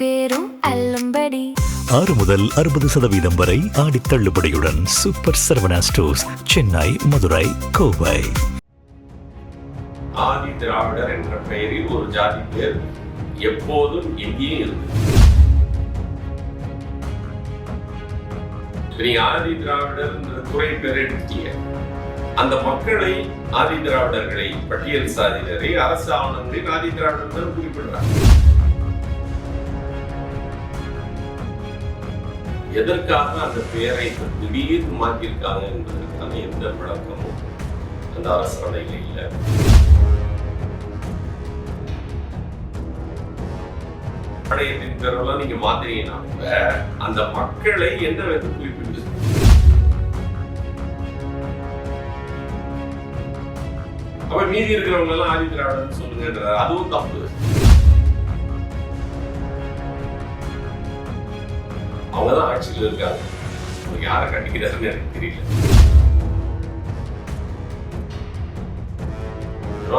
பேரும் அல்லும்படி 6 முதல் 60% வரை ஆடி தள்ளுபடியுடன் சூப்பர் சரவணா ஸ்டோர்ஸ், சென்னை, மதுரை, கோவை. ஆதி திராவிடர் என்ற பெயரில் ஒரு ஜாதி பேர் எப்போதும் எங்கேயும் இருக்கு. நீங்க ஆதி திராவிடர் துறை பேர் எடுத்தீங்க, அந்த மக்களை ஆதி திராவிடர்களை, பட்டியல் சாதியினரை அரசு ஆவணங்களில் ஆதி திராவிடர்கள் குறிப்பிடுறாங்க. எதற்காக அந்த பெயரை திடீர்னு மாற்றியிருக்காங்க என்பதற்கான எந்த விளக்கமும் அந்த அரசாணையில் இல்லை. ஆணையத்தின் பேரெல்லாம் நீங்க மாத்திரீங்கன்னா அந்த மக்களை என்ன வந்து குறிப்பிட்டு அப்ப மீதி இருக்கிறவங்க எல்லாம் ஆதி திராவிடர்னு சொல்லுங்கன்ற அதுவும் தப்பு. அவங்கதான் ஆட்சியில் இருக்காங்க, யாரை கண்டிக்கிறாருன்னு எனக்கு தெரியல.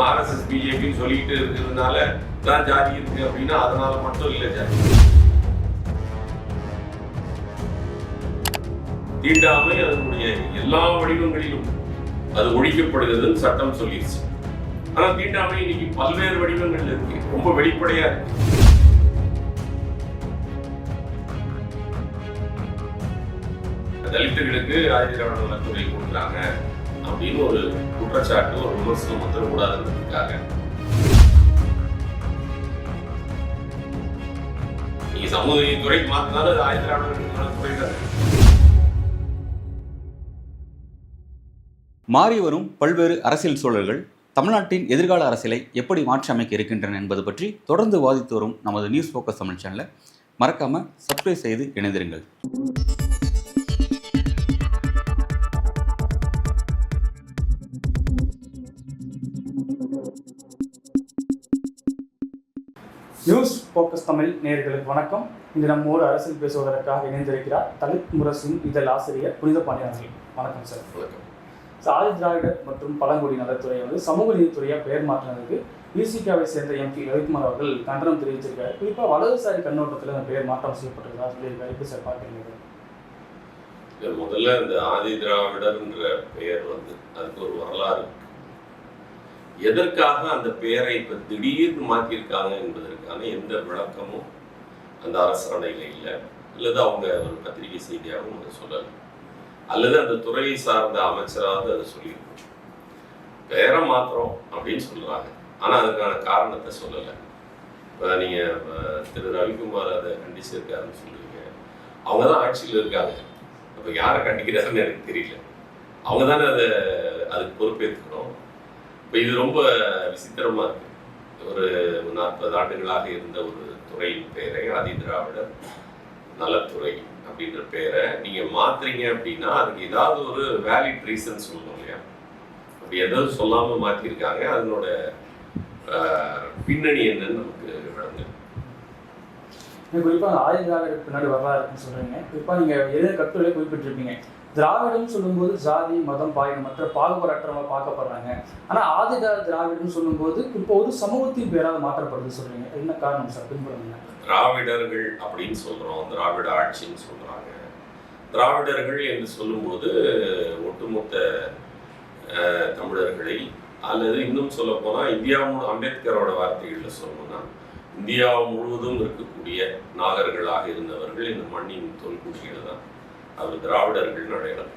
RSS பிஜேபின்னு சொல்லிட்டு இருக்கிறதுனால தான் ஜாதி இருக்கு அப்படின்னா அதனால மட்டும் இல்லை ஜாதி. தீண்டாமை அதனுடைய எல்லா வடிவங்களிலும் அது ஒழிக்கப்படுகிறதுன்னு சட்டம் சொல்லிடுச்சு. ஆனா தீண்டாமை இன்னைக்கு பல்வேறு வடிவங்கள்ல இருக்கு, ரொம்ப வெளிப்படையா இருக்கு. தலித்துகளுக்கு ஆதி திராவிட நலத்துறை கொடுக்குறாங்க அப்படின்னு ஒரு குற்றச்சாட்டு, ஒரு விமர்சனம் வந்துடக்கூடாதுன்றதுக்காக நீங்க சமூக துறைக்கு மாத்தினாலும் அது ஆதி திராவிட நலத்துறை தான். மாறி வரும் பல்வேறு அரசியல் சூழல்கள் தமிழ்நாட்டின் எதிர்கால அரசியலை எப்படி மாற்றி அமைக்க இருக்கின்றன என்பது பற்றி தொடர்ந்து வாதித்து வரும் நமது நியூஸ் ஃபோக்கஸ் தமிழ் சேனலை மறக்காம சப்ஸ்கிரைப் செய்து இணைந்திருங்கள். நியூஸ் ஃபோக்கஸ் தமிழ் நேயர்களுக்கு வணக்கம். இன்று நம்மோடு அரசியல் பேசுவதற்காக இணைந்திருக்கிறார் தலித் முரசின் இதழ் ஆசிரியர் புனித பாண்டியன். வணக்கம் சார். வணக்கம். ஆதி திராவிடர் மற்றும் பழங்குடி நலத்துறை சமூக நீதித்துறையாக பெயர் மாற்றினதுக்கு விசிகாவை சேர்ந்த எம்பி ரவிக்குமார் அவர்கள் கண்டனம் தெரிவிச்சிருக்காரு. குறிப்பாக வலதுசாரி கண்ணோட்டத்தில் அந்த பெயர் மாற்றம் செய்யப்பட்டிருக்கா சொல்லியிருக்காரு. எப்படி சார் பார்க்குறீங்க? முதல்ல இந்த ஆதி திராவிடர்ன்ற பெயர் அதுக்கு ஒரு வரலாறு. எதற்காக அந்த பெயரை இப்ப திடீர்னு மாற்றியிருக்காங்க என்பதற்கான எந்த விளக்கமும் அந்த அரசாணையில இல்லை, அல்லது அவங்க ஒரு பத்திரிகை செய்தியாகவும் அதை சொல்லலை, அல்லது அந்த துறையை சார்ந்த அமைச்சராவது அதை சொல்லியிருக்கோம். பெயரை மாத்திரம் அப்படின்னு சொல்றாங்க, ஆனா அதுக்கான காரணத்தை சொல்லலை. இப்போ நீங்க திரு ரவிக்குமார் அதை கண்டிச்சிருக்காருன்னு சொல்லுவீங்க, அவங்க தான் ஆட்சியில் இருக்காங்க. அப்போ யாரை கண்டிக்கிறாருன்னு எனக்கு தெரியல. அவங்க தானே அதுக்கு பொறுப்பேற்றுக்கணும். இப்போ இது ரொம்ப விசித்திரமா இருக்கு. ஒரு 40 ஆண்டுகளாக இருந்த ஒரு துறையின் பெயரை ஆதி திராவிடர் நலத்துறை அப்படின்ற பெயரை நீங்க மாத்துறீங்க அப்படின்னா அதுக்கு ஏதாவது ஒரு வேலிட் ரீசன் சொல்லணும் இல்லையா? அப்படி எதாவது சொல்லாம மாத்திருக்காங்க. அதனோட பின்னணி என்னன்னு நமக்கு விளங்கு. குறிப்பாக ஆதி திராவிடர் பின்னாடி வரலாறுன்னு சொல்றீங்க. குறிப்பாக நீங்க எது கட்டுரையை குறிப்பிட்டிருப்பீங்க, திராவிடம் சொல்லும்போது ஜாதி மதம் பாலினம் மற்ற பாகுபாடற்றவங்க பார்க்கப்படுறாங்க. ஆனா ஆதி திராவிடம்னு சொல்லும்போது இப்போ ஒரு சமூகத்தின் பேராக மாற்றப்படுது சொல்றீங்க. என்ன காரணம் சார்? பின்பற்றுங்க. திராவிடர்கள் அப்படின்னு சொல்றோம், திராவிட ஆட்சின்னு சொல்றாங்க. திராவிடர்கள் என்று சொல்லும்போது ஒட்டுமொத்த தமிழர்களை, அல்லது இன்னும் சொல்ல போனா இந்தியா அம்பேத்கரோட வார்த்தைகள்ல சொல்லணும்னா இந்தியா முழுவதும் இருக்கக்கூடிய நாகர்களாக இருந்தவர்கள் இந்த மண்ணின் தொல்குடிகள் தான் அவர் திராவிடர்கள் அடையாளம்.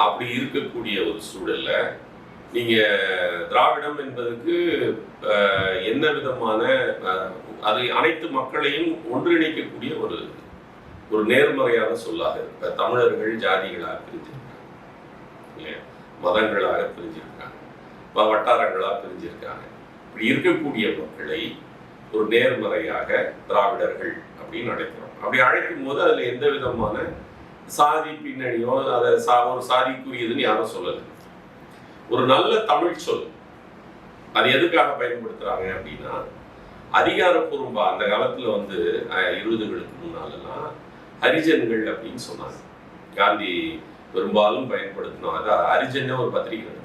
அப்படி இருக்கக்கூடிய ஒரு சூழல்ல நீங்க திராவிடம் என்பதற்கு என்ன விதமான அது அனைத்து மக்களையும் ஒன்றிணைக்கக்கூடிய ஒரு நேர்மறையான சொல்லாக இப்ப தமிழர்கள் ஜாதிகளாக பிரிஞ்சிருக்காங்க இல்லையா, மதங்களாக பிரிஞ்சிருக்காங்க, வட்டாரங்களாக பிரிஞ்சிருக்காங்க. இப்படி இருக்கக்கூடிய மக்களை ஒரு நேர்மறையாக திராவிடர்கள் அப்படின்னு அழைக்கிறோம். அப்படி அழைக்கும் போது அதுல எந்த விதமான சாதி பின்னணியோ அதை ஒரு சாதிக்குரியதுன்னு யாரும் சொல்லலை. ஒரு நல்ல தமிழ் சொல். அது எதுக்காக பயன்படுத்துறாங்க அப்படின்னா அதிகாரப்பூர்வமா அந்த காலத்துல 20களுக்கு முன்னாலெல்லாம் ஹரிஜன்கள் அப்படின்னு சொன்னாங்க. காந்தி பெரும்பாலும் பயன்படுத்தினோம். அது ஹரிஜன் ஒரு பத்திரிகை நடந்தது.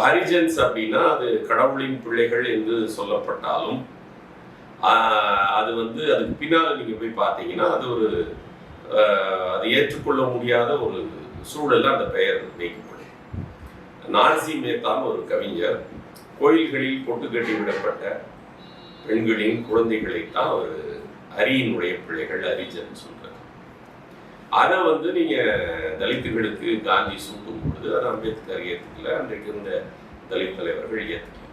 ஹரிஜன்ஸ் அப்படின்னா அது கடவுளின் பிள்ளைகள் என்று சொல்லப்பட்டாலும் அது வந்து அதுக்கு பின்னால் நீங்கள் போய் பார்த்தீங்கன்னா அது ஒரு அதை ஏற்றுக்கொள்ள முடியாத ஒரு சூழலில் அந்த பெயர் வைக்கப்படும். நாசி மேத்தான்னு ஒரு கவிஞர் கோயில்களில் பொட்டு கட்டி விடப்பட்ட பெண்களின் குழந்தைகளைத்தான் அவர் அரியினுடைய பிள்ளைகள் அரிஜன் சொல்றார். அதை வந்து நீங்க தலித்துகளுக்கு காந்தி சூட்டும் பொழுது அதை அம்பேத்கர் ஏற்றுக்கல, அன்றைக்கு இருந்த தலித் தலைவர்கள் ஏற்றுக்கல.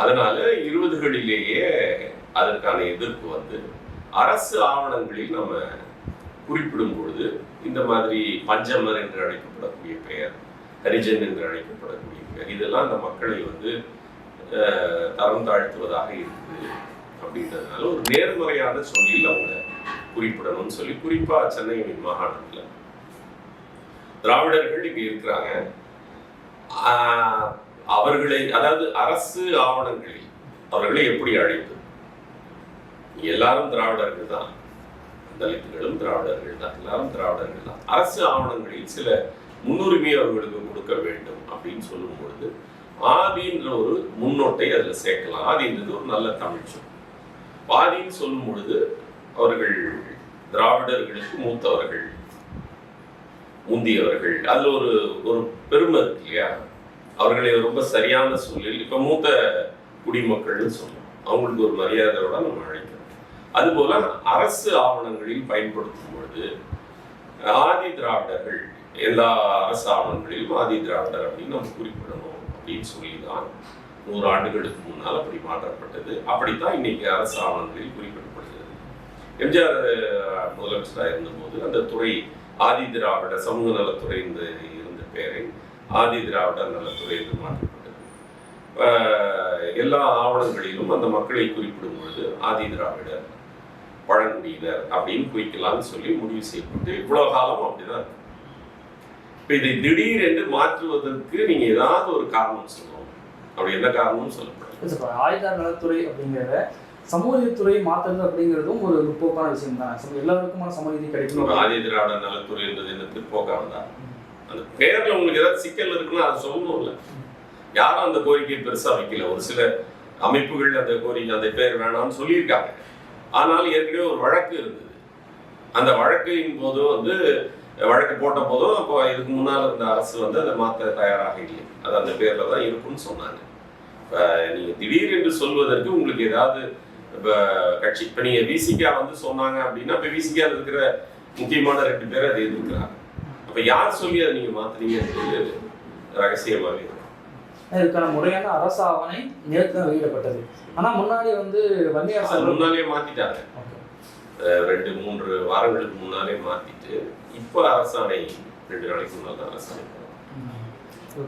அதனால 20களிலேயே அதற்கான எதிர்ப்பு வந்து அரசு ஆவணங்களில் நம்ம குறிப்பிடும் பொழுது இந்த மாதிரி பஞ்சமர் என்று அழைக்கப்படக்கூடிய பெயர், ஹரிஜன் என்று அழைக்கப்படக்கூடிய பெயர், இதெல்லாம் அந்த மக்களை வந்து தரம் தாழ்த்துவதாக இருக்குது அப்படின்றதுனால ஒரு நேர்மறையான சொல்லில் அவங்க குறிப்பிடணும்னு சொல்லி குறிப்பா சென்னை மாகாணத்தில் திராவிடர்கள் இங்க இருக்கிறாங்க. அவர்களை அதாவது அரசு ஆவணங்களில் அவர்களை எப்படி அழைப்பது? எல்லாரும் திராவிடர்கள் தான், தலித்துகளும் திராவிடர்கள் தான், எல்லாரும் திராவிடர்கள் தான். அரசு ஆவணங்களில் சில முன்னுரிமை அவர்களுக்கு கொடுக்க வேண்டும் அப்படின்னு சொல்லும் பொழுது ஆதின்ற ஒரு முன்னோட்டை அதுல சேர்க்கலாம். ஆதின்றது ஒரு நல்ல தமிழ் சொல். ஆதின்னு சொல்லும் பொழுது அவர்கள் திராவிடர்களுக்கு மூத்தவர்கள், முந்தியவர்கள், அதுல ஒரு ஒரு பெருமை இருக்கு இல்லையா? அவர்களை ரொம்ப சரியான சொல்லில் இப்ப மூத்த குடிமக்கள்னு சொல்லுவோம், அவங்களுக்கு ஒரு மரியாதையோட நம்ம அழைக்கிறோம். அதுபோல அரசு ஆவணங்களில் பயன்படுத்தும் பொழுது ஆதி திராவிடர்கள், எல்லா அரசு ஆவணங்களிலும் ஆதி திராவிடர் அப்படின்னு நம்ம குறிப்பிடணும் அப்படின்னு சொல்லிதான் 100 ஆண்டுகளுக்கு முன்னால் அப்படி மாற்றப்பட்டது. அப்படித்தான் இன்னைக்கு அரசு ஆவணங்களில் குறிப்பிடப்படுகிறது. எம்ஜிஆர் முதலமைச்சராக இருந்தபோது அந்த துறை ஆதி திராவிட சமூக நலத்துறை இருந்த பெயரை ஆதி திராவிட நலத்துறை என்று மாற்றப்பட்டது. எல்லா ஆவணங்களிலும் அந்த மக்களை குறிப்பிடும் பொழுது ஆதி திராவிடர், பழங்குடியினர் அப்படின்னு குறிக்கலாம்னு சொல்லி முடிவு செய்யப்பட்டு இவ்வளவு காலம் அப்படிதான் இருக்கு. இப்ப இதை திடீர் என்று மாற்றுவதற்கு நீங்க ஏதாவது ஒரு காரணம் சொல்லணும். அப்படி எந்த காரணமும் சொல்லப்படாது. ஆயுத நலத்துறை அப்படிங்கிறத சமூகத்துறை மாற்றுறது அப்படிங்கிறதும் ஒரு முற்போக்கான விஷயம் தான். எல்லாருக்குமான சமூகத்தை கிடைக்கணும். ஆதி திராவிட நலத்துறை என்றது என்ன பிற்போக்காக தான்? அந்த பேர்ல உங்களுக்கு ஏதாவது சிக்கல் இருக்குன்னா அதை சொல்லணும்ல. யாரும் அந்த கோரிக்கையை பெருசா வைக்கல. ஒரு சில அமைப்புகள் அந்த கோரிக்கை அந்த பேர் வேணாம்னு சொல்லியிருக்காங்க. ஆனால் ஏற்கனவே ஒரு வழக்கு இருந்தது. அந்த வழக்கின் போது வந்து வழக்கு போட்ட போதும் அப்போ இதுக்கு முன்னால் இருந்த அரசு வந்து அதை மாற்ற தயாராக இல்லை. அது அந்த பேர்ல தான் இருக்குன்னு சொன்னாங்க. இப்போ நீங்க திடீர் என்று சொல்வதற்கு உங்களுக்கு ஏதாவது கட்சி இப்போ நீங்க விசிகா வந்து சொன்னாங்க அப்படின்னா இப்போ விசிகாவில் இருக்கிற முக்கியமான 2 பேர் அதை எதிர்க்கிறாங்க. அப்ப யார் சொல்லி அதை நீங்க மாத்துறீங்கன்றது ரகசியமாவே இருக்கும். இதுக்கான முறையான அரசு ஆவணை நேற்று தான் வெளியிடப்பட்டது. ஆனா முன்னாடி வந்து வன்னியார் முன்னாலே மாத்திட்டாங்க. 2-3 வாரங்களுக்கு முன்னாலே மாத்திட்டு இப்போ அரசாணை 2 நாளைக்கு முன்னால் தான் அரசாணை.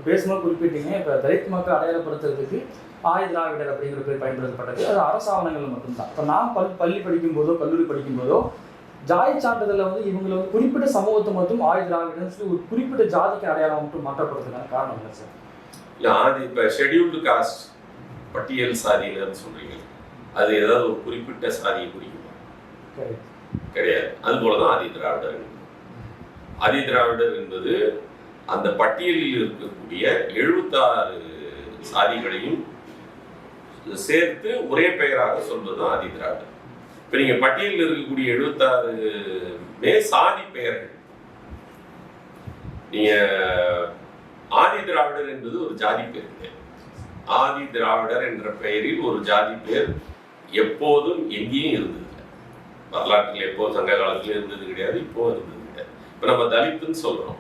பேசும்போது குறிப்பிட்டீங்க, இப்போ தலித் மக்கள் அடையாளப்படுத்துறதுக்கு ஆதி திராவிடர் அப்படிங்கிற பேர் பயன்படுத்தப்பட்டது. அது அரசு ஆவணங்கள் மட்டும்தான். இப்போ நான் பள்ளி படிக்கும் போதோ கல்லூரி படிக்கும் போதோ ஜாதி சான்றிதழில் வந்து இவங்களை வந்து குறிப்பிட்ட சமூகத்தை மட்டும் ஆதி திராவிடர்னு சொல்லி ஒரு குறிப்பிட்ட ஜாதிக்கு அடையாளம் மட்டும் மாற்றப்படுறதுக்கான காரணம் இல்லை சார்? இல்லை, ஆதி இப்போ ஷெட்யூல்டு காஸ்ட் பட்டியல் சாதியினர்னு சொல்றீங்க, அது ஏதாவது ஒரு குறிப்பிட்ட சாதியை குறிக்குமா? கிடையாது. அது போலதான் ஆதி திராவிடர். ஆதி திராவிடர் என்பது அந்த பட்டியலில் இருக்கக்கூடிய 76 சாதிகளையும் சேர்த்து ஒரே பெயராக சொல்வதுதான் ஆதி திராவிடர். இப்ப நீங்க பட்டியலில் இருக்கக்கூடிய 76 சாதி பெயர்கள். நீங்க ஆதி திராவிடர் என்பது ஒரு ஜாதி பெயர். ஆதி திராவிடர் என்ற பெயரில் ஒரு ஜாதி பெயர் எப்போதும் எங்கேயும் இருந்தது. வரலாற்றில் எப்போ சங்க காலத்துல இருந்தது கிடையாது, இப்போ இருந்தது கிடையாது. இப்ப நம்ம தலித்துன்னு சொல்றோம்,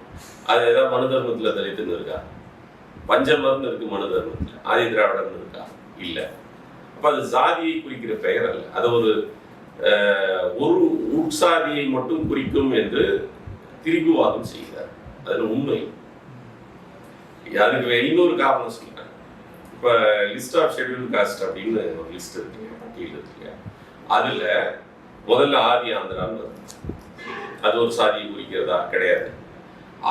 அது ஏதாவது மனு தர்மத்துல தலித்துன்னு இருக்கா? பஞ்சமர்னு இருக்கு மனு தர்மத்துல, ஆதி திராவிடர்னு இருக்கா? இல்ல. அப்ப அது ஜாதியை குறிக்கிற பெயர் அல்ல. அது ஒரு உட்சாதியை மட்டும் குறிக்கும் என்று திரிபுவாதம் செய்கிறார். அதுல உண்மை. அதுக்கு இன்னொரு காரணம் சொல்றேன். இப்ப லிஸ்ட் ஆஃப் ஷெட்யூல் காஸ்ட் அப்படின்னு ஒரு லிஸ்ட் இருக்கு, பட்டியல் இருக்கு. அதுல முதல்ல ஆதி ஆந்திரான்னு வருது. அது ஒரு சாதியை குறிக்கிறதா? கிடையாது.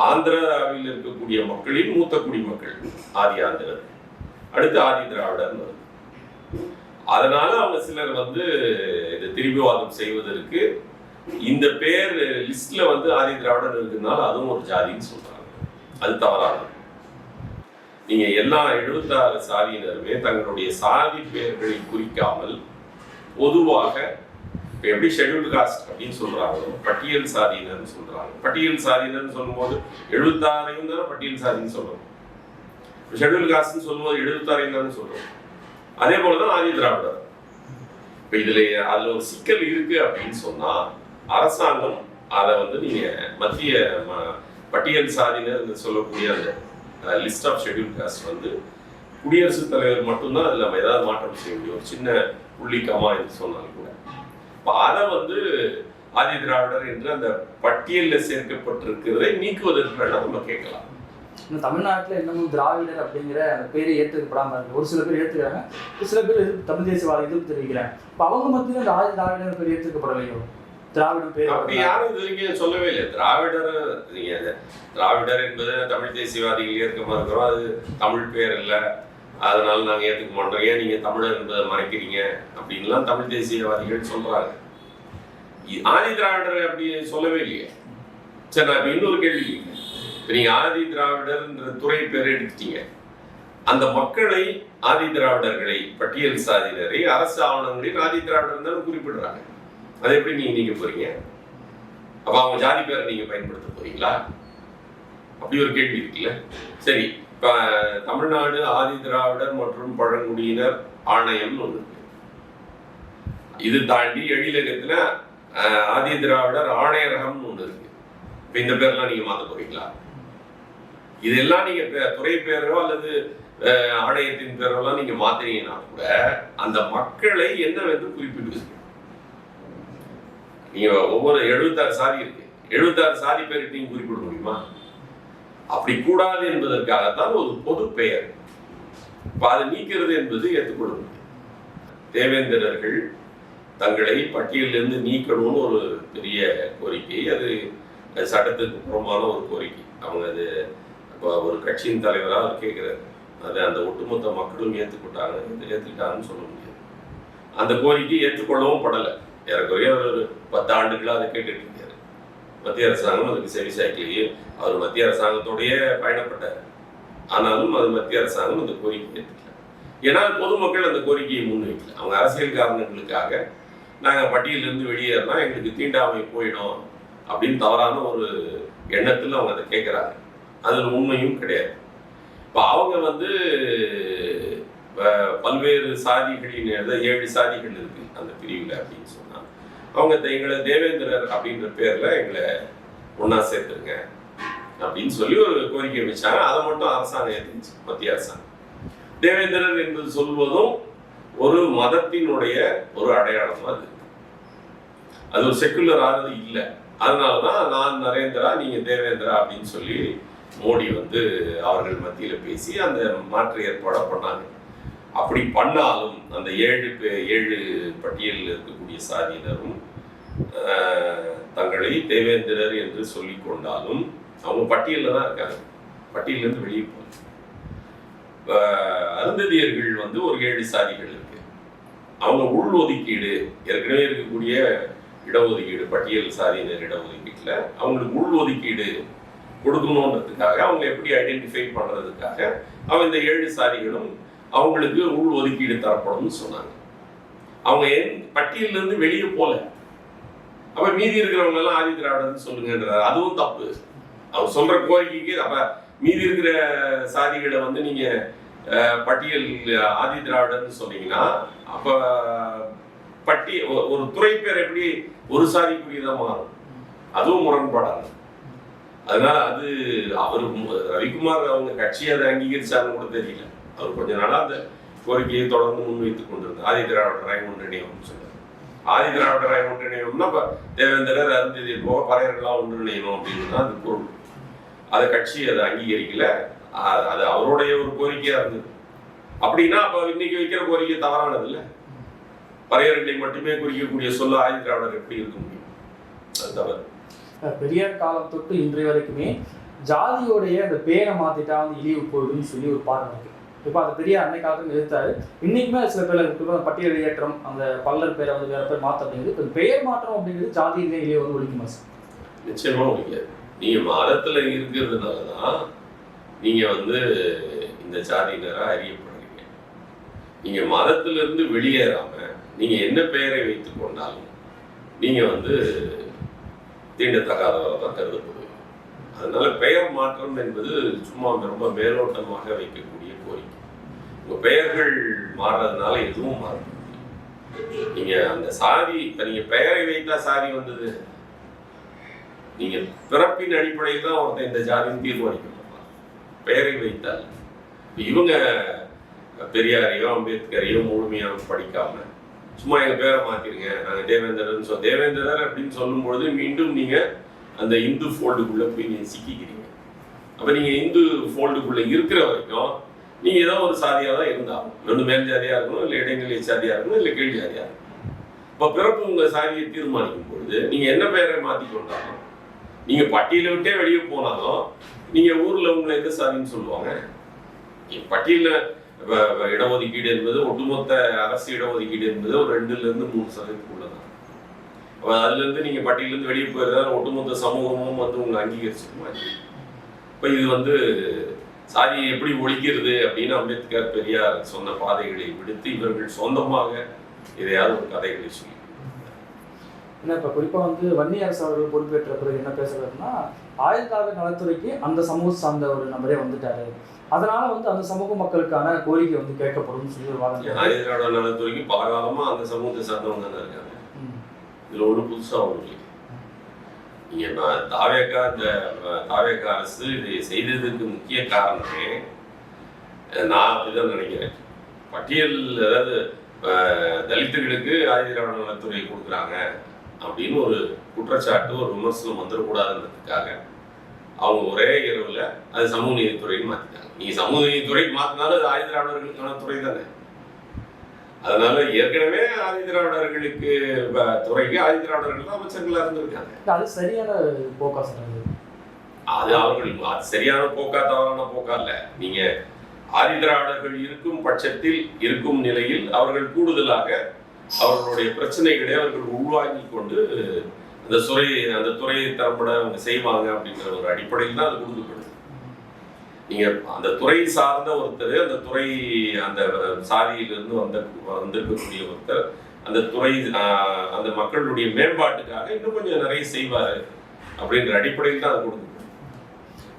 ஆந்திராவில் இருக்கக்கூடிய மக்களின் மூத்த குடிமக்கள் ஆதி ஆந்திரர், அடுத்து ஆதி திராவிடர்னு வருது. அதனால அவங்க சிலர் வந்து இந்த திரிபுவாதம் செய்வதற்கு இந்த பேர் லிஸ்ட்ல வந்து ஆதி திராவிடர் இருக்குனால அதுவும் ஒரு ஜாதின்னு சொல்றாங்க. அது தவறானது. நீங்க எல்லா 76 சாதியினருமே தங்களுடைய சாதி பெயர்களை குறிக்காமல் பொதுவாக இப்போ எப்படி ஷெட்யூல்டு காஸ்ட் அப்படின்னு சொல்றாங்களோ பட்டியல் சாதியினர்னு சொல்றாங்க. பட்டியல் சாதியினர்னு சொல்லும்போது 76 தானே பட்டியல் சாதின்னு சொல்றோம். ஷெட்யூல் காஸ்ட்னு சொல்லும்போது 76 தானே சொல்றோம். அதே போலதான் ஆதி திராவிடர். இப்போ அதுல ஒரு சிக்கல் இருக்கு அப்படின்னு சொன்னா அரசாங்கம் அதை வந்து நீங்க மத்திய பட்டியல் சாதியினர் சொல்லக்கூடிய அந்த லிஸ்ட் ஆஃப் ஷெட்யூல் காஸ்ட் வந்து குடியரசுத் தலைவர் மட்டும்தான் அதில் நம்ம ஏதாவது மாற்றம் செய்ய முடியும், ஒரு சின்ன புள்ளிக்கமா என்று சொன்னாலும் கூட. இப்போ அதை வந்து ஆதி திராவிடர் என்று அந்த பட்டியலில் சேர்க்கப்பட்டிருக்கிறதை நீக்குவதற்கு வேணா நம்ம கேட்கலாம். இன்னும் தமிழ்நாட்டில் இன்னமும் திராவிடர் அப்படிங்கிற அந்த பேரை ஏற்றுக்கப்படாமல் இருக்கு. ஒரு சில பேர் ஏற்றுக்கிறாங்க, ஒரு சில பேர் தமிழ் தேசியவாத எதிர்ப்பு தெரிவிக்கிறாங்க. இப்போ அவங்க மத்தியில் அந்த ஆதி திராவிடர் பேர் ஏற்றுக்கப்படலையோ? திராவிடம் பேர் அப்படி யாரும் இது வரைக்கும் சொல்லவே இல்லை. திராவிடர் என்பது தமிழ் தேசியவாதிகள் ஏற்க மறுக்கிறோம், அது தமிழ் பேர் இல்லை, அதனால நாங்கள் ஏற்றுக்க மாட்டோம், ஏன் நீங்க தமிழர் என்பதை மறைக்கிறீங்க அப்படின்லாம் தமிழ் தேசியவாதிகள் சொல்றாங்க. ஆதி திராவிடர் அப்படி சொல்லவே இல்லையே. சரி, நான் இப்ப இன்னொரு கேள்வி கேட்கிறேன். இப்போ நீங்க ஆதி திராவிடர்ன்ற துறை பேர் எடுத்துட்டீங்க, அந்த மக்களை ஆதி திராவிடர்களை பட்டியல் சாதியினரை அரசு ஆவணங்களில் ஆதி திராவிடர் தான் குறிப்பிடுறாங்க. அதை எப்படி நீங்க நீக்க போறீங்க? அப்ப அவங்க ஜாதி பேரை நீங்க பயன்படுத்த போறீங்களா? அப்படி ஒரு கேள்வி இருக்குல்ல. சரி, இப்ப தமிழ்நாடு ஆதி திராவிடர் மற்றும் பழங்குடியினர் ஆணையம்னு ஒண்ணு இருக்கு. இது தாண்டி எழிலகத்துல ஆதி திராவிடர் ஆணையரகம்னு ஒண்ணு இருக்கு. இப்ப இந்த பேர்லாம் நீங்க மாத்த போறீங்களா? இதெல்லாம் நீங்க துறை பேரோ அல்லது ஆணையத்தின் பேரெல்லாம் நீங்க மாத்தினீங்கன்னா கூட அந்த மக்களை என்னவென்று குறிப்பிடுவீங்க? நீங்க ஒவ்வொரு 76 சாதி இருக்கு, 76 சாதி பேருக்கு நீங்க குறிப்பிட முடியுமா? அப்படி கூடாது என்பதற்காகத்தான் ஒரு பொது பெயர். அதை நீக்கிறது என்பது ஏற்றுக்கொள்ள முடியும். தேவேந்திரர்கள் தங்களை பட்டியலிருந்து நீக்கணும்னு ஒரு பெரிய கோரிக்கை, அது சட்டத்துக்கு புறமான ஒரு கோரிக்கை. அவங்க அது ஒரு கட்சியின் தலைவராக அவர் கேட்கிறாரு. அதை அந்த ஒட்டுமொத்த மக்களும் ஏற்றுக்கிட்டாங்கன்னு சொல்ல முடியாது. அந்த கோரிக்கை ஏற்றுக்கொள்ளவும் படலை. ஏறக்குறைய ஒரு 10 ஆண்டுகளாக அதை கேட்டுட்டு இருக்காரு. மத்திய அரசாங்கம் அதுக்கு செவி சாய்க்கலையே. அவர் மத்திய அரசாங்கத்தோடையே பயணப்பட்டார். ஆனாலும் அது மத்திய அரசாங்கம் அந்த கோரிக்கை ஏற்றுக்கல. ஏன்னா பொதுமக்கள் அந்த கோரிக்கையை முன்வைக்கல. அவங்க அரசியல் காரணங்களுக்காக நாங்கள் பட்டியலிருந்து வெளியேறினா எங்களுக்கு தீண்டாமை போயிடும் அப்படின்னு தவறான ஒரு எண்ணத்தில் அவங்க அதை கேட்குறாங்க. அதில் உண்மையும் கிடையாது. இப்போ அவங்க வந்து பல்வேறு சாதிகளின் 7 சாதிகள் இருக்கு அந்த பிரிவில் அப்படின்னு சொன்னாங்க. அவங்க எங்களை தேவேந்திரர் அப்படின்ற பேர்ல எங்களை ஒன்னா சேர்த்துருங்க அப்படின்னு சொல்லி ஒரு கோரிக்கை வச்சாங்க. அதை மட்டும் அரசாங்கம் ஏற்றுச்சு, மத்திய அரசாங்கம். தேவேந்திரர் என்பது சொல்வதும் ஒரு மதத்தினுடைய ஒரு அடையாளம். அது ஒரு செக்குலர் ஆனது இல்லை. அதனாலதான் நான் நரேந்திரா நீங்க தேவேந்திரா அப்படின்னு சொல்லி மோடி வந்து அவர்கள் மத்தியில பேசி அந்த மாற்று ஏற்பாடை பண்ணாங்க. அப்படி பண்ணாலும் அந்த 7 பட்டியலில் இருக்கக்கூடிய சாதியினரும் தங்களை தேவேந்திரர் என்று சொல்லிக் கொண்டாலும் அவங்க பட்டியலில் தான் இருக்காங்க, பட்டியலிருந்து வெளியே போகல. அருந்ததியர்கள் வந்து ஒரு 7 சாதிகள் இருக்கு. அவங்க உள் ஒதுக்கீடு ஏற்கனவே இருக்கக்கூடிய இடஒதுக்கீடு, பட்டியல் சாதியினர் இடஒதுக்கீட்டுல அவங்களுக்கு உள் ஒதுக்கீடு கொடுக்கணுன்றதுக்காக அவங்க எப்படி ஐடென்டிஃபை பண்றதுக்காக அவங்க இந்த 7 சாதிகளும் அவங்களுக்கு உள் ஒதுக்கீடு தரப்படும்னு சொன்னாங்க. அவங்க பட்டியல இருந்து வெளியே போல. அப்ப மீதி இருக்கிறவங்க எல்லாம் ஆதி திராவிடர்னு சொல்லுங்கன்றாரு. அதுவும் தப்பு. அவர் சொல்ற கோரிக்கைக்கு அப்ப மீதி இருக்கிற சாதிகளை வந்து நீங்க பட்டியல் ஆதி திராவிடர்னு சொன்னீங்கன்னா அப்ப ஒரு துறை பேர் எப்படி ஒரு சாதிக்குரியதா மாறும்? அதுவும் முரண்பாடாது. அதனால அது அவர் ரவிக்குமார் அவங்க கட்சி அதை அங்கீகரிச்சாருன்னு கூட தெரியல. அவர் கொஞ்ச நாளா அந்த கோரிக்கையை தொடர்ந்து முன்வைத்துக் கொண்டிருந்தார். ஆதி திராவிடராய் ஒன்றிணையம்னு சொல்றாரு. ஆதி திராவிடராய் ஒன்றிணையம்னா தேவேந்திரர் அருந்ததியர் போக பறையர்களா ஒன்றிணையணும் அப்படின்னு தான் அது பொருள். அதை கட்சி அதை அங்கீகரிக்கல. அது அவருடைய ஒரு கோரிக்கையா இருந்தது. அப்படின்னா அப்ப இன்னைக்கு வைக்கிற கோரிக்கை தவறானது இல்லை. பறையர்களை மட்டுமே குறிக்கக்கூடிய சொல்ல ஆதி திராவிடர் எப்படி இருக்க முடியும்? அது தவறு. பெரியார் காலம் தொட்டு இன்றைய வரைக்குமே ஜாதியோடைய அந்த பேரை மாத்திட்டா வந்து இழிவு போயிடுன்னு சொல்லி ஒரு பார்வை இருக்கு. இப்போ அந்த பெரியார் அன்னை காலத்துல எதிர்த்தாரு. இன்னைக்குமே சில பேர் பட்டியல் ஏற்றம் அந்த பல்லர் பேரை வந்து வேற பேர் மாற்ற அப்படிங்கிறது இப்போ பெயர் மாற்றம் அப்படிங்கிறது ஜாதியிலே இழிவு வந்து ஒழிக்குமா சார்? நிச்சயமா ஒழிக்காது. நீங்க மதத்துல இருக்கிறதுனாலதான் நீங்க வந்து இந்த ஜாதியினரா அறியப்படுறீங்க. நீங்க மதத்திலிருந்து வெளியேறாம நீங்க என்ன பெயரை வைத்துக் கொண்டாலும் நீங்க வந்து தீண்டத்தகாதவரை தான் கருதப்படுவீங்க. அதனால பெயர் மாற்றம் என்பது சும்மா ரொம்ப மேலோட்டமாக வைக்கக்கூடிய கோரிக்கை. உங்க பெயர்கள் மாறுறதுனால எதுவும் மாறும். நீங்க அந்த சாதி, இப்ப நீங்க பெயரை வைத்தா சாதி வந்தது, நீங்க பிறப்பின் அடிப்படையில் தான் ஒருத்தன் இந்த ஜாதின்னு தீர்மானிக்கப்படலாம். பெயரை வைத்தால் இவங்க பெரியாரையோ அம்பேத்கரையோ முழுமையாக படிக்காம சும்மா எங்க பேரை மாத்திருங்க, நாங்க தேவேந்திரன் தேவேந்திரர் அப்படின்னு சொல்லும் பொழுது மீண்டும் நீங்க அந்த இந்து ஃபோல்டுக்குள்ள போய் நீங்க சிக்கிக்கிறீங்க. அப்ப நீங்க இந்து ஃபோல்டுக்குள்ள இருக்கிற வரைக்கும் நீங்க ஏதோ ஒரு சாதியாக தான் இருந்தாலும், ஒன்று மேல் ஜாதியா இருக்கணும், இல்லை இடைநிலை சாதியா இருக்கணும், இல்லை கீழ் ஜாதியா இருக்கணும். இப்போ பிறப்பு உங்க சாதியை தீர்மானிக்கும் பொழுது நீங்க என்ன பெயரை மாத்திக்கொண்டாலும், நீங்க பட்டியலை விட்டே வெளியே போனாலும் நீங்க ஊர்ல உங்களை எந்த சாதின்னு சொல்லுவாங்க. பட்டியல இடஒதுக்கீடு என்பது ஒட்டுமொத்த அரசு இடஒதுக்கீடு என்பது ஒரு 2-3% தான். அதுல இருந்து நீங்க பட்டியலிருந்து வெளியே போயிருந்தா ஒட்டுமொத்த சமூகமும் வந்து உங்களை அங்கீகரிச்சுக்குமா? இப்ப இது வந்து சாதியை எப்படி ஒழிக்கிறது அப்படின்னு அம்பேத்கர் பெரியார் சொன்ன பாதைகளை விடுத்து இவர்கள் சொந்தமாக இதையாவது ஒரு கதைகளை சொல்லி. ஏன்னா இப்போ குறிப்பாக வந்து வன்னி அரசு அவர்கள் பொறுப்பேற்ற பிறகு என்ன பேசுறதுன்னா, ஆயுததாக நலத்துறைக்கு அந்த சமூக சார்ந்த ஒரு நபரே வந்துட்டாரு, அதனால வந்து அந்த சமூக மக்களுக்கான கோரிக்கை வந்து கேட்கப்படும் சொல்லி வாங்க. ஆயுதராட நலத்துறைக்கு பல காலமா அந்த சமூகத்தை சார்ந்தவங்க தானே இருக்காங்க. இதுல ஒண்ணு புதுசா ஒண்ணு இல்லை. நீங்க தாவேக்கா, இந்த தாவேக்கா அரசு இதை செய்ததுக்கு முக்கிய காரணமே நான் அப்படிதான் நினைக்கிறேன். பட்டியல், அதாவது தலித்துகளுக்கு ஆயுதராட நலத்துறை கொடுக்குறாங்க அப்படின்னு ஒரு குற்றச்சாட்டு, ஒரு விமர்சனம் வந்துடக்கூடாதுன்றதுக்காக அவங்க ஒரே இரவுல அது சமூக நீதித்துறைன்னு மாத்திட்டாங்க. நீங்க சமூக நீதித்துறைக்கு மாத்தினாலும் அது ஆயுதராடர்களுக்கான துறை தானே. அதனால ஏற்கனவே ஆதிதிராவிடர்களுக்கு துறைக்கு ஆதிதிராவிடர்கள் தான் அமைச்சர்களா இருந்திருக்காங்க. அது சரியான போக்கா சொன்னது. அது அவர்களுக்கு அது சரியான போக்கா தவறான போக்கா இல்ல. நீங்க ஆதிதிராவிடர்கள் இருக்கும் பட்சத்தில், இருக்கும் நிலையில் அவர்கள் கூடுதலாக அவர்களுடைய பிரச்சனைகளை அவர்கள் உள்வாங்கி கொண்டு அந்த துறையை தரப்பட அவங்க செய்வாங்க அப்படிங்கிற ஒரு அடிப்படையில் தான் அது கொடுக்கப்படுது. நீங்க அந்த துறை சார்ந்த ஒருத்தர், அந்த துறை அந்த சாதியிலிருந்து வந்திருக்கக்கூடிய ஒருத்தர் அந்த துறை அந்த மக்களுடைய மேம்பாட்டுக்காக இன்னும் கொஞ்சம் நிறைய செய்வாரு அப்படின்ற அடிப்படையில் தான் அது கொடுக்கப்படுது.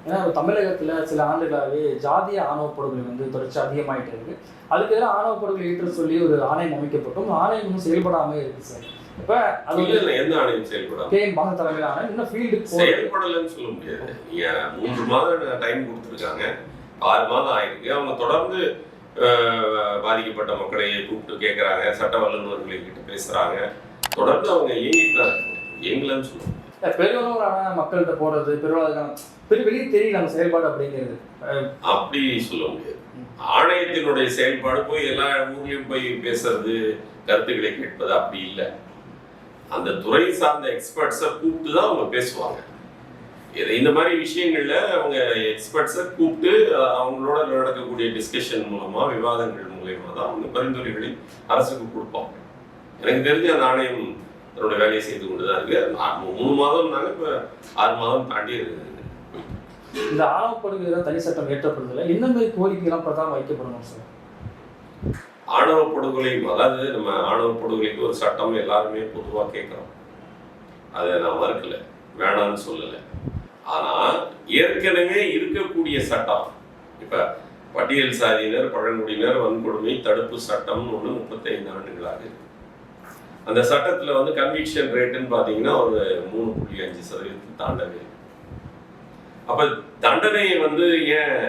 ஏன்னா தமிழகத்துல சில ஆண்டுகளாகவே ஜாதிய ஆணவ படுகொலை வந்து தொடர்ச்சி அதிகமாயிட்டு இருக்கு. அதுக்கு எதிராக ஆணவ படுகொலை ஏற்று சொல்லி ஒரு ஆணையம் அமைக்கப்பட்டும், ஆணையம் இன்னும் செயல்படாம இருக்கு சார். இப்ப அது எந்த ஆணையம் செயல்படாம? கேஎன் பாக தலைமையில ஆணையம் இன்னும் ஃபீல்டுக்கு செயல்படலன்னு சொல்ல முடியாது. நீங்க 3 மாதம் டைம் கொடுத்துருக்காங்க, 6 மாதம் ஆயிருக்கு. அவங்க தொடர்ந்து பாதிக்கப்பட்ட மக்களை கூப்பிட்டு கேட்கறாங்க, சட்ட வல்லுநர்களை கிட்ட பேசுறாங்க, தொடர்ந்து அவங்க இயங்கிட்டு தான் இயங்கலன்னு சொல்லுவாங்க. பெருவளவான மக்கள்கிட்ட போறது, பெரிய வெளியே தெரியல அந்த செயல்பாடு அப்படிங்கிறது அப்படி சொல்ல முடியாது. ஆணையத்தினுடைய செயல்பாடு போய் எல்லா ஊர்லயும் போய் பேசுறது, கருத்துக்களை கேட்பது அப்படி இல்லை. அந்த துறை சார்ந்த எக்ஸ்பர்ட்ஸை கூப்பிட்டு தான் அவங்க பேசுவாங்க. இந்த மாதிரி விஷயங்கள்ல அவங்க எக்ஸ்பர்ட்ஸை கூப்பிட்டு அவங்களோட நடக்கக்கூடிய டிஸ்கஷன் மூலமா, விவாதங்கள் மூலமா தான் அவங்க பரிந்துரைகளை அரசுக்கு கொடுப்பாங்க. எனக்கு தெரிஞ்ச அந்த ஆணையம் தன்னோட வேலையை செய்து கொண்டுதான் இருக்கு. 3 மாதம்னாங்க, இப்ப 6 மாதம் தாண்டி இருக்குது. இந்த ஆணவப்படுகை தனி சட்டம் ஏற்றப்படுறதுல என்ன மாதிரி கோரிக்கைலாம் பிரதானம் வைக்கப்படணும் சார்? ஆணவ படுகொலை, அதாவது நம்ம ஆணவ படுகொலைக்கு ஒரு சட்டம் எல்லாருமே பொதுவாக கேட்குறோம், அதை நான் மறுக்கல, வேணான்னு சொல்லலை. ஆனால் ஏற்கனவே இருக்கக்கூடிய சட்டம், இப்போ பட்டியல் சாதியினர் பழங்குடியினர் வன்கொடுமை தடுப்பு சட்டம்னு ஒன்று 35 ஆண்டுகளாக இருக்கு. அந்த சட்டத்தில் வந்து கன்விக்ஷன் ரேட்டுன்னு பார்த்தீங்கன்னா ஒரு 3.5% தாண்டவே. அப்போ தண்டனை வந்து ஏன்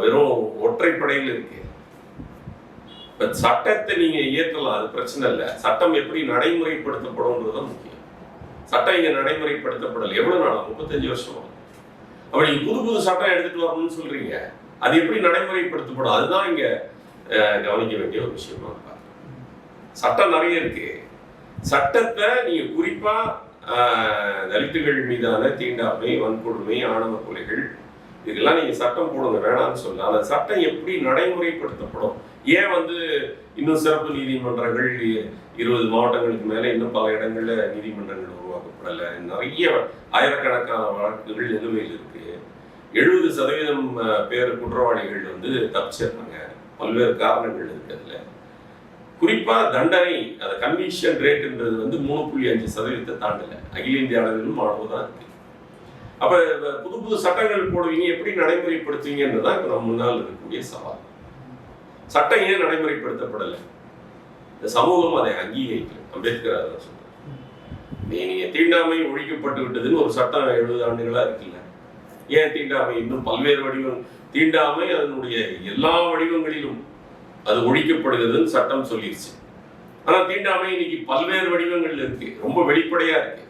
வெறும் ஒற்றைப்படையில் இருக்கு? இப்போ சட்டத்தை நீங்க இயற்றலாம், அது பிரச்சனை இல்லை. சட்டம் எப்படி நடைமுறைப்படுத்தப்படும்ன்றது தான் முக்கியம். சட்டம் இங்க நடைமுறைப்படுத்தப்படலை. எவ்வளவு நாளா? 35 வருஷம். அப்ப நீங்க புது சட்டம் எடுத்துட்டு வரணும்னு சொல்றீங்க, அது எப்படி நடைமுறைப்படுத்தப்படும்? அதுதான் இங்க கவனிக்க வேண்டிய ஒரு விஷயமா இருக்கு. சட்டம் நிறைய இருக்கு. சட்டத்தை நீங்க குறிப்பா தலித்துகள் மீதான தீண்டாமை, வன்கொடுமை, ஆணவ கொலைகள், இதுக்கெல்லாம் நீங்க சட்டம் போடுங்க, வேணாம்னு சொல்லலாம். அந்த சட்டம் எப்படி நடைமுறைப்படுத்தப்படும்? ஏன் வந்து இன்னும் சிறப்பு நீதிமன்றங்கள் 20 மாவட்டங்களுக்கு மேல இன்னும் பல இடங்கள்ல நீதிமன்றங்கள் உருவாக்கப்படலை. நிறைய ஆயிரக்கணக்கான வழக்குகள் நிலுவையில் இருக்கு. 70% பேர் குற்றவாளிகள் வந்து தப்பிச்சிடுறாங்க. பல்வேறு காரணங்கள் இருக்கு. அதுல குறிப்பா தண்டனை அந்த கன்விக்ஷன் ரேட்ன்றது வந்து 3.5% தாண்டல. அகில இந்திய அளவிலும் அவ்வளவுதான் இருக்கு. அப்ப புது புது சட்டங்கள் போடுவீங்க, எப்படி நடைமுறைப்படுத்துவீங்கன்றதான் இப்ப நம்ம முன்னால் இருக்கக்கூடிய சவால். சட்டம் ஏன் நடைமுறைப்படுத்தப்படலை? இந்த சமூகம் அதை அங்கீகரிக்கல. அம்பேத்கர் அதை சொல்றாரு. நீங்க தீண்டாமை ஒழிக்கப்பட்டு விட்டதுன்னு ஒரு சட்டம் 70 ஆண்டுகளா இருக்குல்ல. ஏன் தீண்டாமை இன்னும் பல்வேறு வடிவம், தீண்டாமை அதனுடைய எல்லா வடிவங்களிலும் அது ஒழிக்கப்படுகிறதுன்னு சட்டம் சொல்லிருச்சு. ஆனா தீண்டாமை இன்னைக்கு பல்வேறு வடிவங்கள் இருக்கு, ரொம்ப வெளிப்படையா இருக்கு.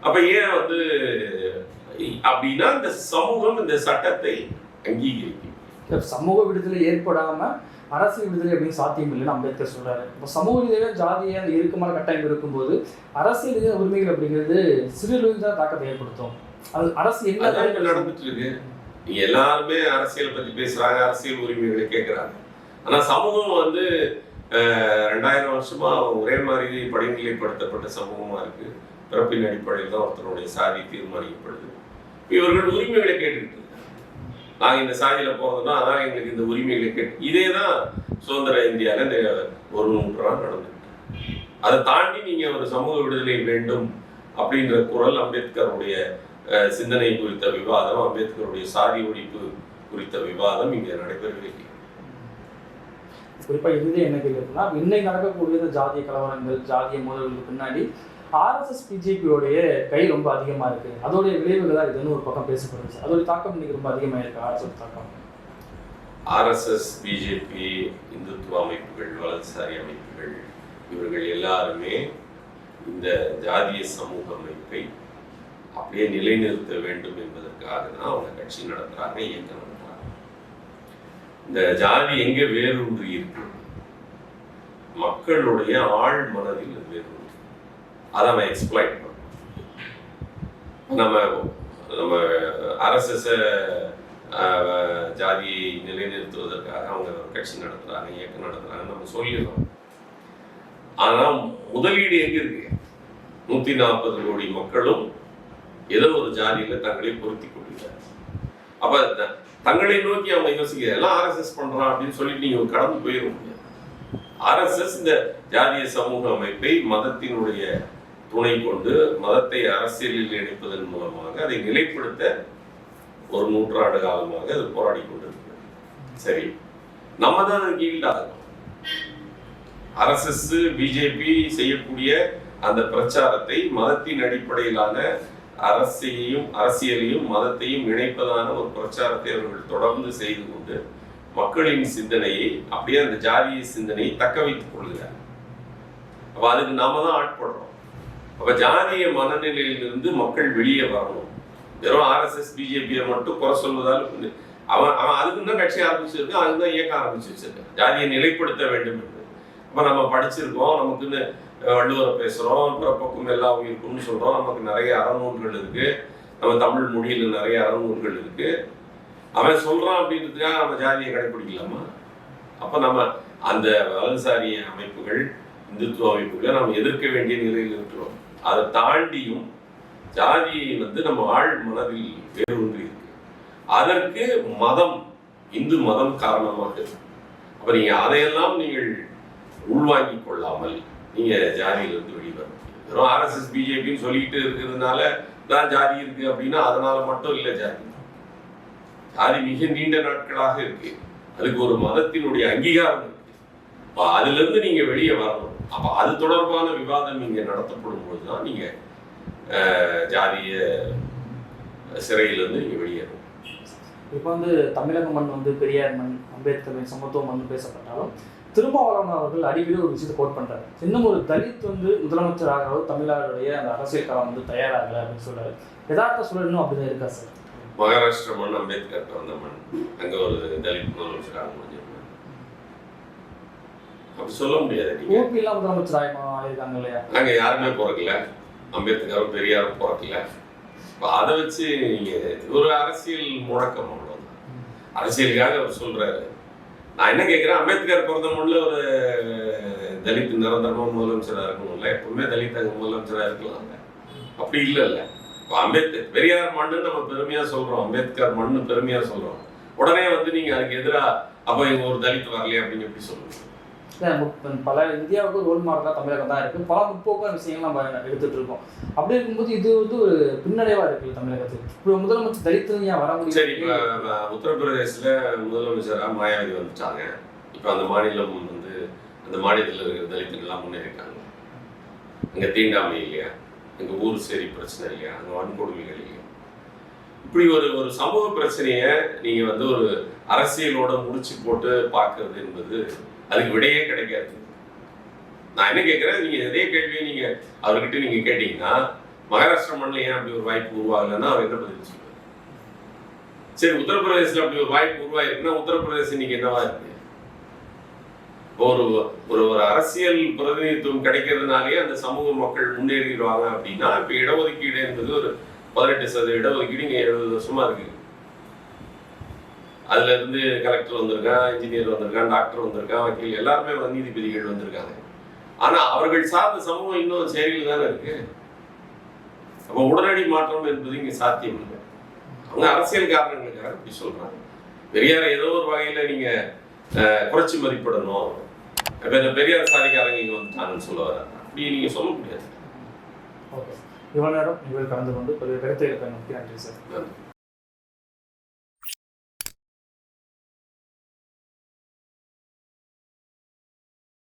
அப்ப ஏன் வந்து அப்படின்னா இந்த சமூகம் இந்த சட்டத்தை அங்கீகரிக்கும். சமூக விடுதலை ஏற்படாம அரசியல் விடுதலை அப்படின்னு சாத்தியம் இல்லைன்னு அம்பேத்கர் சொல்றாரு. இப்போ சமூக ரீதியாக ஜாதிய அந்த இறுக்கமான கட்டாயம் இருக்கும்போது அரசியல் ரீதியான உரிமைகள் அப்படிங்கிறது சிறுவில் தான் தாக்கத்தை ஏற்படுத்தும். அது அரசு என்ன நடந்துட்டு இருக்கு. நீங்க எல்லாருமே அரசியல் பத்தி பேசுறாங்க, அரசியல் உரிமைகளை கேட்கிறாங்க. ஆனா சமூகம் வந்து 2000 வருஷமா ஒரே மாதிரி படிநிலைப்படுத்தப்பட்ட சமூகமா இருக்கு. பிறப்பின் அடிப்படையில் தான் ஒருத்தருடைய சாதி தீர்மானிக்கப்படுது. இவர்கள் உரிமைகளை கேட்டுக்கிட்டு நாங்கள் இந்த சாதியில போறதுன்னா அதான் எங்களுக்கு இந்த உரிமைகளை கேட்டு, இதே தான் சுதந்திர இந்தியாவில் இந்த 100 ஆண்டு நடந்துட்டு. அதை தாண்டி நீங்க ஒரு சமூக விடுதலை வேண்டும் அப்படின்ற குரல், அம்பேத்கருடைய சிந்தனை குறித்த விவாதம், அம்பேத்கருடைய சாதி ஒழிப்பு குறித்த விவாதம் இங்க நடைபெறவே இல்லை. குறிப்பா இறுதி என்ன கேட்குறதுன்னா, இன்னைக்கு நடக்கக்கூடிய இந்த ஜாதிய கலவரங்கள், ஜாதிய மோதல்களுக்கு பின்னாடி RSS பிஜேபியோடைய கை ரொம்ப அதிகமா இருக்கு. அதோடைய விளைவுகள் தான் இதுன்னு ஒரு பக்கம் பேசப்படுது. அதோட தாக்கம் இன்னைக்கு ரொம்ப அதிகமாக இருக்கு. RSS தாக்கம், RSS பிஜேபி, இந்துத்துவ அமைப்புகள், வலதுசாரி அமைப்புகள், இவர்கள் எல்லாருமே இந்த ஜாதிய சமூக அமைப்பை அப்படியே நிலைநிறுத்த வேண்டும் என்பதற்காக தான் அவங்க கட்சி நடத்துறாங்க, இயக்கம் நடத்துறாங்க. இந்த ஜாதி எங்க வேரூன்றி இருக்கு? மக்களுடைய ஆழ் மனதில் வேரூன்றி. அதை நம்ம எக்ஸ்பிளைன் பண்ணோம். நம்ம RSS ஜாதியை நிலைநிறுத்துவதற்காக அவங்க கட்சி நடத்துறாங்க, இயக்கம் நடத்துறாங்க நம்ம சொல்லிடுறோம். ஆனா முதலீடு எங்க இருக்கு? 140 கோடி மக்களும் ஏதோ ஒரு ஜாதியில தங்களை பொருத்தி கொள்கிறார். அப்ப தங்களை நோக்கி அவங்க யோசிக்க எல்லாம் RSS பண்றான் அப்படின்னு சொல்லி நீங்க கடந்து போயிட முடியாது. RSS இந்த ஜாதிய சமூக அமைப்பை மதத்தினுடைய துணை கொண்டு மதத்தை அரசியலில் இணைப்பதன் மூலமாக அதை நிலைப்படுத்த 1 நூற்றாண்டு காலமாக அது போராடி கொண்டிருக்கு. சரி, நம்ம தான் அதுக்கு ஈல்டாகணும். RSS பிஜேபி செய்யக்கூடிய அந்த பிரச்சாரத்தை மதத்தின் அடிப்படையிலான அரசியலையும் மதத்தையும் இணைப்பதான ஒரு பிரச்சாரத்தை அவர்கள் தொடர்ந்து செய்து கொண்டு மக்களின் சிந்தனையை அப்படியே அந்த ஜாதிய சிந்தனையை தக்க வைத்துக் கொள்கிறார். அப்ப அதுக்கு நாம தான் ஆட்படுறோம். அப்ப ஜாதிய மனநிலையிலிருந்து மக்கள் வெளியே வரணும். வெறும் RSS பிஜேபியை மட்டும் குறை சொல்வதால் அவன் அதுக்கு தான் கட்சி ஆரம்பிச்சிருக்கான், அதுதான் இயக்கம் ஆரம்பிச்சு வச்சிருக்கான், ஜாதியை நிலைப்படுத்த வேண்டும் என்று. அப்ப நம்ம படிச்சிருக்கோம், நமக்குன்னு வள்ளுவரை பேசுறோம், பிறப்புக்கும் எல்லா உயிருக்கும்னு சொல்றோம், நமக்கு நிறைய அறநூல்கள் இருக்கு, நம்ம தமிழ் மொழியில நிறைய அறநூல்கள் இருக்கு. அவன் சொல்றான் அப்படின்றதுக்காக நம்ம ஜாதியை கடைபிடிக்கலாமா? அப்ப நம்ம அந்த வலதுசாரி அமைப்புகள், இந்துத்துவ அமைப்புகளை நம்ம எதிர்க்க வேண்டிய நிலையில் இருக்கிறோம். அதை தாண்டியும் ஜாதியை நம்ம ஆழ் மனதில் வேரூன்றி இருக்கு. அதற்கு மதம், இந்து மதம் காரணமாக இருக்கு. அப்ப நீங்க அதையெல்லாம் நீங்கள் உள்வாங்கிக் கொள்ளாமல் நீங்க ஜாதியிலிருந்து வெளிவர வெறும் RSS பிஜேபின்னு சொல்லிட்டு இருக்கிறதுனால தான் ஜாதி இருக்கு அப்படின்னா அதனால மட்டும் இல்லை. ஜாதி மிக நீண்ட நாட்களாக இருக்கு, அதுக்கு ஒரு மதத்தினுடைய அங்கீகாரம் இருக்கு. அதுல இருந்து நீங்க வெளியே வரணும். அப்ப அது தொடர்பான விவாதம் இங்க நடத்தப்படும் போதுதான் நீங்க ஜாதிய சிறையிலிருந்து நீங்க வெளியேறணும். இப்போ தமிழக மண் பெரியார் மண், அம்பேத்கர் சமத்துவ மண் பேசப்பட்டாலும் திருமாவளவன் அவர்கள் அடிக்கடி ஒரு விஷயத்தை கோட் பண்றாரு. இன்னும் ஒரு தலித் முதலமைச்சர் ஆகிறவோ தமிழ்நாடுடைய அந்த அரசியல் காலம் தயாராகல அப்படின்னு சொல்றாரு. யதார்த்த சூழல் இன்னும் அப்படிதான் இருக்கா சார்? மகாராஷ்டிரா மண் அம்பேத்கர் பிறந்த மண், அங்க ஒரு தலித் முதலமைச்சர் ஆக முடியும் அப்படி சொல்ல முடியாது. ஊபி எல்லாம் முதலமைச்சர் ஆயிருக்காங்க இல்லையா? நாங்க யாருமே பிறக்கல, அம்பேத்கரும் பெரியாரும் பிறக்கல. அதை வச்சு நீங்க ஒரு அரசியல் முழக்கம் அவ்வளவுதான். அரசியலுக்காக அவர் சொல்றாரு. நான் என்ன கேட்கிறேன், அம்பேத்கர் பிறந்த மண்ணில் ஒரு தலித் நிரந்தரமா முதலமைச்சராக இருக்கணும்ல, எப்பவுமே தலித் அங்க முதலமைச்சராக இருக்கலாம்ல. அப்படி இல்லைல்ல. அம்பேத்கர் பெரியார் மண்ணு நம்ம பெருமையா சொல்றோம், அம்பேத்கர் மண்ணு பெருமையா சொல்றோம். உடனே நீங்க அதுக்கு எதிராக அப்ப இங்க ஒரு தலித் வரலையே அப்படின்னு எப்படி சொல்லுங்க? பல இந்தியாவுக்கு ரோல் மாடலாக தமிழகம் தான் இருக்குது. பல முற்போக்கான விஷயங்கள் நம்ம எடுத்துகிட்டு இருக்கோம். அப்படி இருக்கும்போது இது வந்து ஒரு பின்னடைவாக இருக்குது தமிழகத்துக்கு. இப்போ முதலமைச்சர் தலித்து ஏன் வர முடியும்? சரி, இப்போ உத்தரப்பிரதேசில் முதலமைச்சராக மாயாவதி வந்துட்டாங்க. இப்போ அந்த மாநிலம் வந்து அந்த மாநிலத்தில் இருக்கிற தலித்துக்கள்லாம் முன்னேறிட்டாங்க. அங்கே தீண்டாமை இல்லையா, அங்கே ஊர் சரி பிரச்சனை இல்லையா, அங்கே வன்கொடுமைகள் இல்லையா. இப்படி ஒரு சமூக பிரச்சனையை நீங்கள் வந்து ஒரு அரசியலோட முடிச்சு போட்டு பார்க்கறது என்பது அதுக்கு விடையே கிடைக்காது. நான் என்ன கேட்குறேன், நீங்கள் இதே கேள்வியை நீங்கள் அவர்கிட்ட நீங்கள் கேட்டீங்கன்னா மகாராஷ்டிரா மண்ணில் ஏன் அப்படி ஒரு வாய்ப்பு உருவாகலைன்னா அவர் என்ன பதில் சொல்லுவார்? சரி, உத்தரப்பிரதேசில் அப்படி ஒரு வாய்ப்பு உருவாயிருக்குன்னா உத்தரப்பிரதேசம் இன்னைக்கு என்னவா இருக்கு? ஒரு ஒரு ஒரு அரசியல் பிரதிநிதித்துவம் கிடைக்கிறதுனாலே அந்த சமூக மக்கள் முன்னேறிடுவாங்க அப்படின்னா இப்போ இடஒதுக்கீடு என்பது ஒரு 18% இடஒதுக்கீடு இங்கே 70 வருஷமா இருக்கு. அதுல இருந்து கலெக்டர் வந்திருக்கான், இன்ஜினியர் வந்திருக்கான், டாக்டர் வந்திருக்கான், வக்கீல் எல்லாருமே நீதிபதிகள் வந்திருக்காங்க. ஆனா அவர்கள் சார்ந்த சமூகம் இன்னும் செயலில் தானே இருக்கு. அப்போ உடனடி மாற்றம் என்பது இங்க சாத்தியம் இல்லை. அவங்க அரசியல் காரணங்களுக்காக இப்படி சொல்றாங்க. பெரியாரை ஏதோ ஒரு வகையில நீங்க குறைச்சி மதிப்பிடணும், பெரியார் சாதிக்காரங்க இங்க வந்துட்டாங்கன்னு சொல்ல வர்றாங்க. அப்படி நீங்க சொல்ல முடியாது. ஓகே, இவ்வளவு நேரம் இவர் கலந்து கொண்டு பல்வேறு கருத்துக்களுக்கு நன்றி சார். நன்றி.